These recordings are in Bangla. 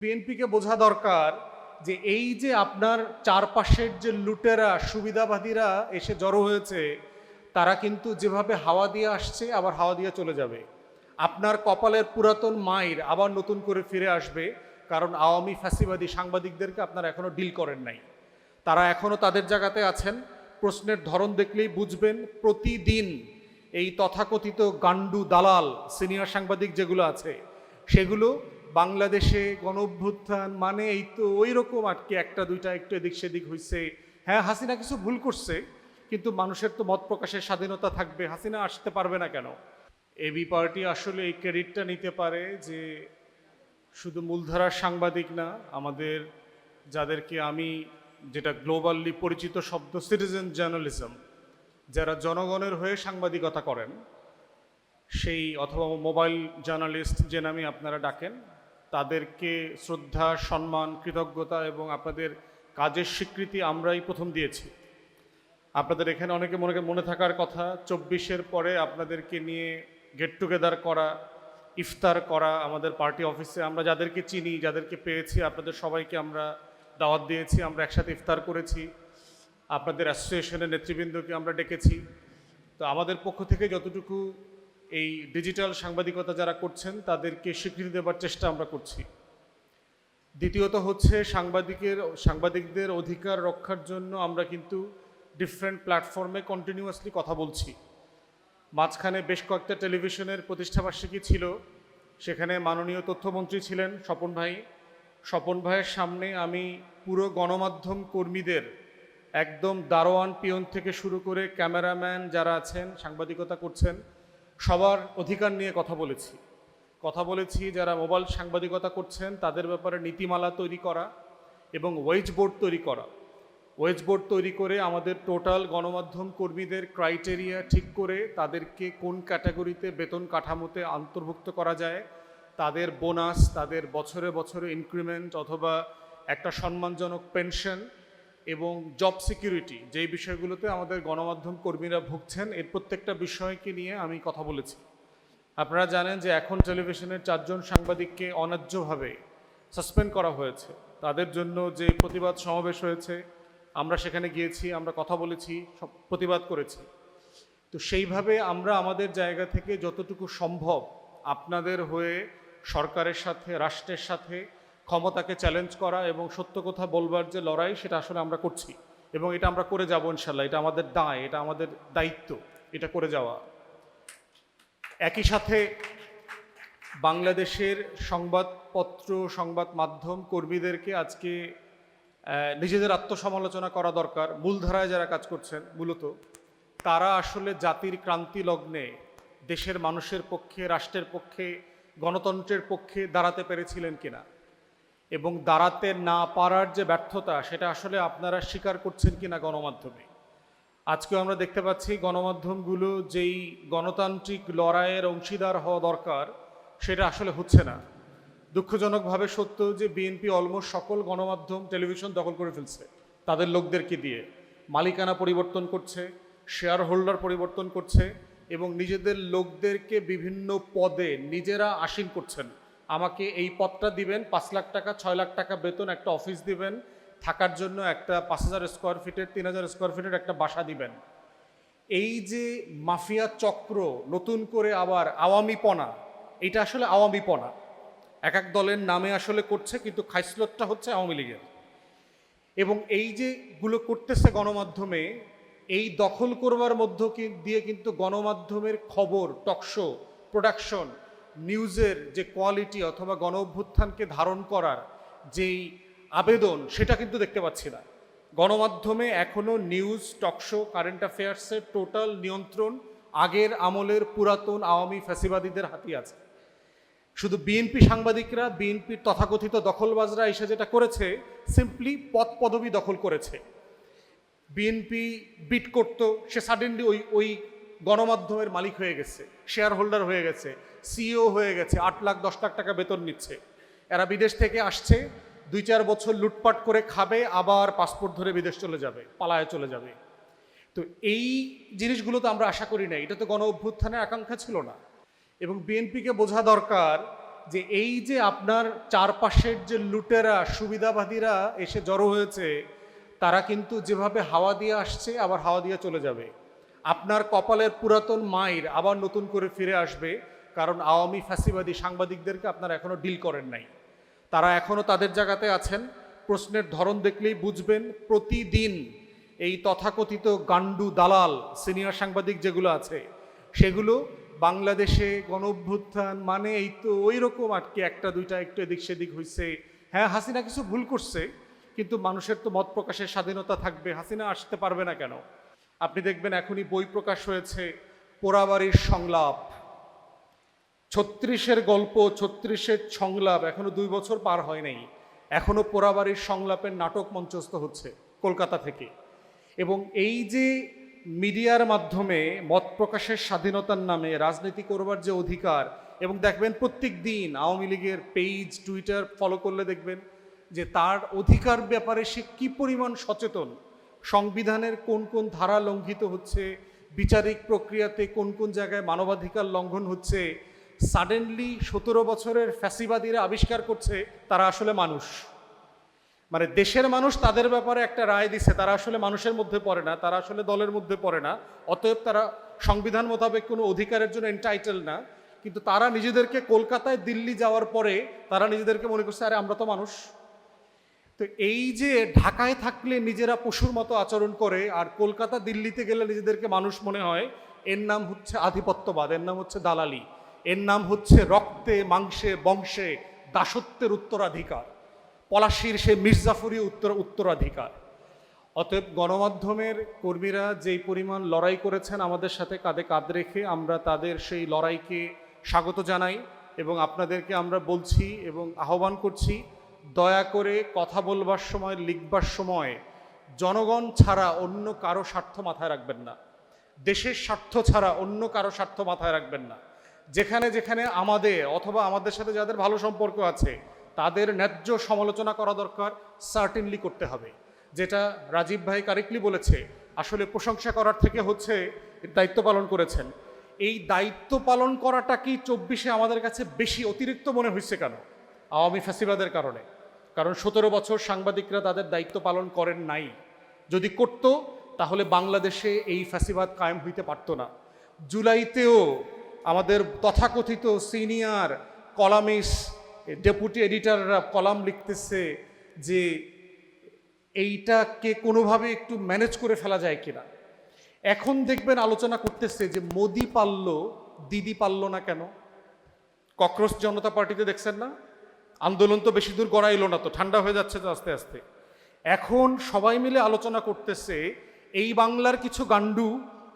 বিএনপিকে বোঝা দরকার যে এই যে আপনার চারপাশের যে লুটেরা সুবিধাবাদীরা এসে জড়ো হয়েছে, তারা কিন্তু যেভাবে হাওয়া দিয়ে আসছে আবার হাওয়া দিয়ে চলে যাবে। আপনার কপালের পুরাতন মাইর আবার নতুন করে ফিরে আসবে, কারণ আওয়ামী ফ্যাসিবাদী সাংবাদিকদেরকে আপনারা এখনো ডিল করেন নাই। তারা এখনো তাদের জায়গাতে আছেন। প্রশ্নের ধরন দেখলেই বুঝবেন, প্রতিদিন এই তথাকথিত গান্ডু দালাল সিনিয়র সাংবাদিক যেগুলো আছে, সেগুলো বাংলাদেশে গণ অভ্যুত্থান মানে এই তো ওই রকম আটকে একটা দুইটা একটু এদিক সেদিক হয়েছে। হ্যাঁ, হাসিনা কিছু ভুল করছে, কিন্তু মানুষের তো মত প্রকাশের স্বাধীনতা থাকবে, হাসিনা আসতে পারবে না কেন? এবি পার্টি আসলে এই ক্রেডিটটা নিতে পারে যে শুধু মূলধারার সাংবাদিক না, আমাদের যাদেরকে আমি যেটা গ্লোবালি পরিচিত শব্দ সিটিজেন জার্নালিজম, যারা জনগণের হয়ে সাংবাদিকতা করেন, সেই অথবা মোবাইল জার্নালিস্ট যে নামে আপনারা ডাকেন, তাদেরকে শ্রদ্ধা, সম্মান, কৃতজ্ঞতা এবং আপনাদের কাজের স্বীকৃতি আমরাই প্রথম দিয়েছি। আপনাদের এখানে অনেকে মনে থাকার কথা, 24-এর পরে আপনাদেরকে নিয়ে গেট টুগেদার করা, ইফতার করা আমাদের পার্টি অফিসে। আমরা যাদেরকে চিনি, যাদেরকে পেয়েছি, আপনাদের সবাইকে আমরা দাওয়াত দিয়েছি, আমরা একসাথে ইফতার করেছি। আপনাদের অ্যাসোসিয়েশনের নেতৃবৃন্দকে আমরা ডেকেছি। তো আমাদের পক্ষ থেকে যতটুকু এই ডিজিটাল সাংবাদিকতা যারা করছেন তাদেরকে স্বীকৃতি দেবার চেষ্টা আমরা করছি। দ্বিতীয়ত হচ্ছে সাংবাদিকদের অধিকার রক্ষার জন্য আমরা কিন্তু ডিফারেন্ট প্ল্যাটফর্মে কন্টিনিউয়াসলি কথা বলছি। মাঝখানে বেশ কয়েকটা টেলিভিশনের প্রতিষ্ঠাবার্ষিকী ছিল, সেখানে মাননীয় তথ্যমন্ত্রী ছিলেন স্বপন ভাইয়ের সামনে আমি পুরো গণমাধ্যম কর্মীদের, একদম দারোয়ান পিয়ন থেকে শুরু করে ক্যামেরাম্যান যারা আছেন, সাংবাদিকতা করছেন, সবার অধিকার নিয়ে কথা বলেছি। যারা মোবাইল সাংবাদিকতা করছেন তাদের ব্যাপারে নীতিমালা তৈরি করা এবং ওয়েজ বোর্ড তৈরি করে আমাদের টোটাল গণমাধ্যম কর্মীদের ক্রাইটেরিয়া ঠিক করে তাদেরকে কোন ক্যাটাগরিতে বেতন কাঠামোতে অন্তর্ভুক্ত করা যায়, তাদের বোনাস, তাদের বছরে বছরে ইনক্রিমেন্ট অথবা একটা সম্মানজনক পেনশন এবং জব সিকিউরিটি, যেই বিষয়গুলোতে আমাদের গণমাধ্যম কর্মীরা ভুগছেন, এর প্রত্যেকটা বিষয়কে নিয়ে আমি কথা বলেছি। আপনারা জানেন যে এখন টেলিভিশনের 4 জন সাংবাদিককে অন্যায্যভাবে সাসপেন্ড করা হয়েছে। তাদের জন্য যে প্রতিবাদ সমাবেশ হয়েছে, আমরা সেখানে গিয়েছি, আমরা কথা বলেছি, সব প্রতিবাদ করেছি। তো সেইভাবে আমরা আমাদের জায়গা থেকে যতটুকু সম্ভব আপনাদের হয়ে সরকারের সাথে, রাষ্ট্রের সাথে ক্ষমতাকে চ্যালেঞ্জ করা এবং সত্য কথা বলবার যে লড়াই, সেটা আসলে আমরা করছি এবং এটা আমরা করে যাব ইনশাল্লাহ। এটা আমাদের দায়, এটা আমাদের দায়িত্ব, এটা করে যাওয়া। একই সাথে বাংলাদেশের সংবাদপত্র, সংবাদ মাধ্যম কর্মীদেরকে আজকে নিজেদের আত্মসমালোচনা করা দরকার। মূলধারায় যারা কাজ করছেন, মূলত তারা আসলে জাতির ক্রান্তি লগ্নে দেশের মানুষের পক্ষে, রাষ্ট্রের পক্ষে, গণতন্ত্রের পক্ষে দাঁড়াতে পেরেছিলেন কিনা, এবং দাঁড়াতে না পারার যে ব্যর্থতা, সেটা আসলে আপনারা স্বীকার করছেন কিনা গণমাধ্যমে। আজকেও আমরা দেখতে পাচ্ছি গণমাধ্যমগুলো যেই গণতান্ত্রিক লড়াইয়ের অংশীদার হওয়া দরকার, সেটা আসলে হচ্ছে না। দুঃখজনকভাবে সত্য যে বিএনপি অলমোস্ট সকল গণমাধ্যম টেলিভিশন দখল করে ফেলছে তাদের লোকদেরকে দিয়ে। মালিকানা পরিবর্তন করছে, শেয়ার হোল্ডার পরিবর্তন করছে এবং নিজেদের লোকদেরকে বিভিন্ন পদে নিজেরা আসীন করছেন। আমাকে এই পদটা দিবেন, 5 লাখ টাকা, 6 লাখ টাকা বেতন, একটা অফিস দিবেন, থাকার জন্য একটা 5000 স্কোয়ার ফিটের, 3000 স্কোয়ার ফিটের একটা বাসা দিবেন। এই যে মাফিয়া চক্র, নতুন করে আবার আওয়ামীপনা, এটা আসলে আওয়ামীপনা এক এক দলের নামে আসলে করছে, কিন্তু খাইসলতটা হচ্ছে আওয়ামী লীগের। এবং এই যেগুলো করতেছে গণমাধ্যমে, এই দখল করবার মধ্য দিয়ে কিন্তু গণমাধ্যমের খবর, টকশো, প্রোডাকশন, নিউজের যে কোয়ালিটি অথবা গণ অভ্যুত্থানকে ধারণ করার যেই আবেদন, সেটা কিন্তু দেখতে পাচ্ছি না। গণমাধ্যমে এখনও নিউজ, টকশো, কারেন্ট অ্যাফেয়ার্সের টোটাল নিয়ন্ত্রণ আগের আমলের পুরাতন আওয়ামী ফ্যাসিবাদীদের হাতে আছে। শুধু বিএনপি সাংবাদিকরা, বিএনপির তথাকথিত দখলবাজরা এসে যেটা করেছে, সিম্পলি পদ পদবি দখল করেছে। বিএনপি বিট করতো, সে সাডেনলি ওই গণমাধ্যমের মালিক হয়ে গেছে, শেয়ার হোল্ডার হয়ে গেছে, সিইও হয়ে গেছে, 8 লাখ 10 লাখ টাকা বেতন নিচ্ছে। এরা বিদেশ থেকে আসছে, 2-4 বছর লুটপাট করে খাবে, আবার পাসপোর্ট ধরে বিদেশ চলে যাবে, পালায়ে চলে যাবে। তো এই জিনিসগুলো তো আমরা আশা করি না, এটা তো গণ অভ্যুত্থানের আকাঙ্ক্ষা ছিল না। এবং বিএনপিকে বোঝা দরকার যে এই যে আপনার চারপাশের যে লুটেরা সুবিধাবাদীরা এসে জড়ো হয়েছে, তারা কিন্তু যেভাবে হাওয়া দিয়ে আসছে আবার হাওয়া দিয়ে চলে যাবে। আপনার কপালের পুরাতন মাইর আবার নতুন করে ফিরে আসবে, কারণ আওয়ামী ফ্যাসিবাদী সাংবাদিকদেরকে আপনারা এখনো ডিল করেন নাই। তারা এখনো তাদের জায়গাতে আছেন। প্রশ্নের ধরন দেখলেই বুঝবেন, প্রতিদিন এই তথাকথিত গান্ডু দালাল সিনিয়র সাংবাদিক যেগুলো আছে, সেগুলো বাংলাদেশে গণঅভ্যুত্থান মানে এই তো ওই রকম আটকে একটা দুইটা একটু এদিক সেদিক হয়েছে। হ্যাঁ, হাসিনা কিছু ভুল করছে, কিন্তু মানুষের তো মত প্রকাশের স্বাধীনতা থাকবে, হাসিনা আসতে পারবে না কেন? আপনি দেখবেন এখনই বই প্রকাশ হয়েছে পোড়াবাড়ির সংলাপ, 36-এর গল্প, 36-এর সংলাপ, এখনো 2 বছর পার হয় নাই, এখনো পোড়াবাড়ির সংলাপের নাটক মঞ্চস্থ হচ্ছে কলকাতা থেকে। এবং এই যে মিডিয়ার মাধ্যমে মত প্রকাশের স্বাধীনতার নামে রাজনীতি করবার যে অধিকার, এবং দেখবেন প্রত্যেক দিন আওয়ামী লীগের পেজ টুইটার ফলো করলে দেখবেন যে তার অধিকার ব্যাপারে সে কি পরিমাণ সচেতন, সংবিধানের কোন কোন ধারা লঙ্ঘিত হচ্ছে, বিচারিক প্রক্রিয়াতে কোন কোন জায়গায় মানবাধিকার লঙ্ঘন হচ্ছে। সাডেনলি 17 বছরের ফ্যাসিবাদীরা আবিষ্কার করছে তারা আসলে মানুষ, মানে দেশের মানুষ তাদের ব্যাপারে একটা রায় দিছে, তারা আসলে মানুষের মধ্যে পড়ে না, তারা আসলে দলের মধ্যে পড়ে না, অতএব তারা সংবিধান মোতাবেক কোনো অধিকারের জন্য এন্টাইটেল না। কিন্তু তারা নিজেদেরকে কলকাতায় দিল্লি যাওয়ার পরে তারা নিজেদেরকে মনে করছে আরে আমরা তো মানুষ। তো এই যে ঢাকায় থাকলে নিজেরা পশুর মতো আচরণ করে আর কলকাতা দিল্লিতে গেলে নিজেদেরকে মানুষ মনে হয়, এর নাম হচ্ছে আধিপত্যবাদ, এর নাম হচ্ছে দালালি, এর নাম হচ্ছে রক্তে মাংসে বংশে দাসত্বের উত্তরাধিকার, পলাশির সে মির্জাফরি উত্তরাধিকার। অতএব গণমাধ্যমের কর্মীরা যেই পরিমাণ লড়াই করেছেন আমাদের সাথে কাঁধে কাঁধ রেখে, আমরা তাদের সেই লড়াইকে স্বাগত জানাই এবং আপনাদেরকে আমরা বলছি এবং আহ্বান করছি, দয়া করে কথা বলবার সময়, লিখবার সময় জনগণ ছাড়া অন্য কারো স্বার্থ মাথায় রাখবেন না, দেশের স্বার্থ ছাড়া অন্য কারো স্বার্থ মাথায় রাখবেন না। যেখানে যেখানে আমাদের অথবা আমাদের সাথে যাদের ভালো সম্পর্ক আছে তাদের ন্যায্য সমালোচনা করা দরকার, সার্টেনলি করতে হবে। যেটা রাজীব ভাই কারেক্টলি বলেছে, আসলে প্রশংসা করার থেকে হচ্ছে দায়িত্ব পালন করেছেন। এই দায়িত্ব পালন করাটা কি 24-এ আমাদের কাছে বেশি অতিরিক্ত মনে হয়েছে কেন? আওয়ামী ফ্যাসিবাদের কারণে। কারণ 17 বছর সাংবাদিকরা তাদের দায়িত্ব পালন করেন নাই। যদি করত তাহলে বাংলাদেশে এই ফ্যাসিবাদ কায়েম হইতে পারত না। জুলাইতেও আমাদের তথাকথিত সিনিয়র কলামিস্ট, ডেপুটি এডিটররা কলাম লিখতেছে যে এইটাকে কোনোভাবে একটু ম্যানেজ করে ফেলা যায় কিনা। এখন দেখবেন আলোচনা করতেছে যে মোদি পারল, দিদি পারল না কেন? ককরোচ জনতা পার্টিতে দেখছেন না, আন্দোলন তো বেশি দূর গড়াইল না, তো ঠান্ডা হয়ে যাচ্ছে তো আস্তে আস্তে। এখন সবাই মিলে আলোচনা করতেছে এই বাংলার কিছু গান্ডু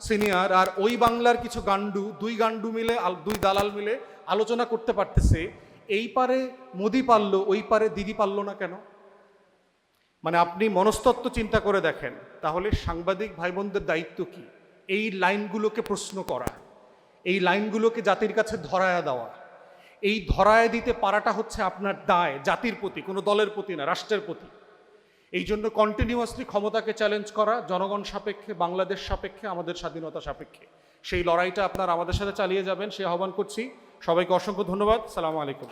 সিনিয়র আর ওই বাংলার কিছু গান্ডু, দুই গান্ডু মিলে, দুই দালাল মিলে আলোচনা করতে পারতেছে এই পারে মোদি পারল, ওই পারে দিদি পারল না কেন। মানে আপনি মনস্তত্ত্ব চিন্তা করে দেখেন, তাহলে সাংবাদিক ভাই বোনদের দায়িত্ব কি? এই লাইনগুলোকে প্রশ্ন করা, এই লাইনগুলোকে জাতির কাছে ধরায়া দেওয়া। এই ধরায় দিতে পারাটা হচ্ছে আপনার দায়, জাতির প্রতি, কোনো দলের প্রতি না, রাষ্ট্রের প্রতি। এই জন্য কন্টিনিউয়াসলি ক্ষমতাকে চ্যালেঞ্জ করা, জনগণ সাপেক্ষে, বাংলাদেশ সাপেক্ষে, আমাদের স্বাধীনতা সাপেক্ষে, সেই লড়াইটা আপনারা আমাদের সাথে চালিয়ে যাবেন, সে আহ্বান করছি। সবাইকে অসংখ্য ধন্যবাদ। সালামু আলাইকুম।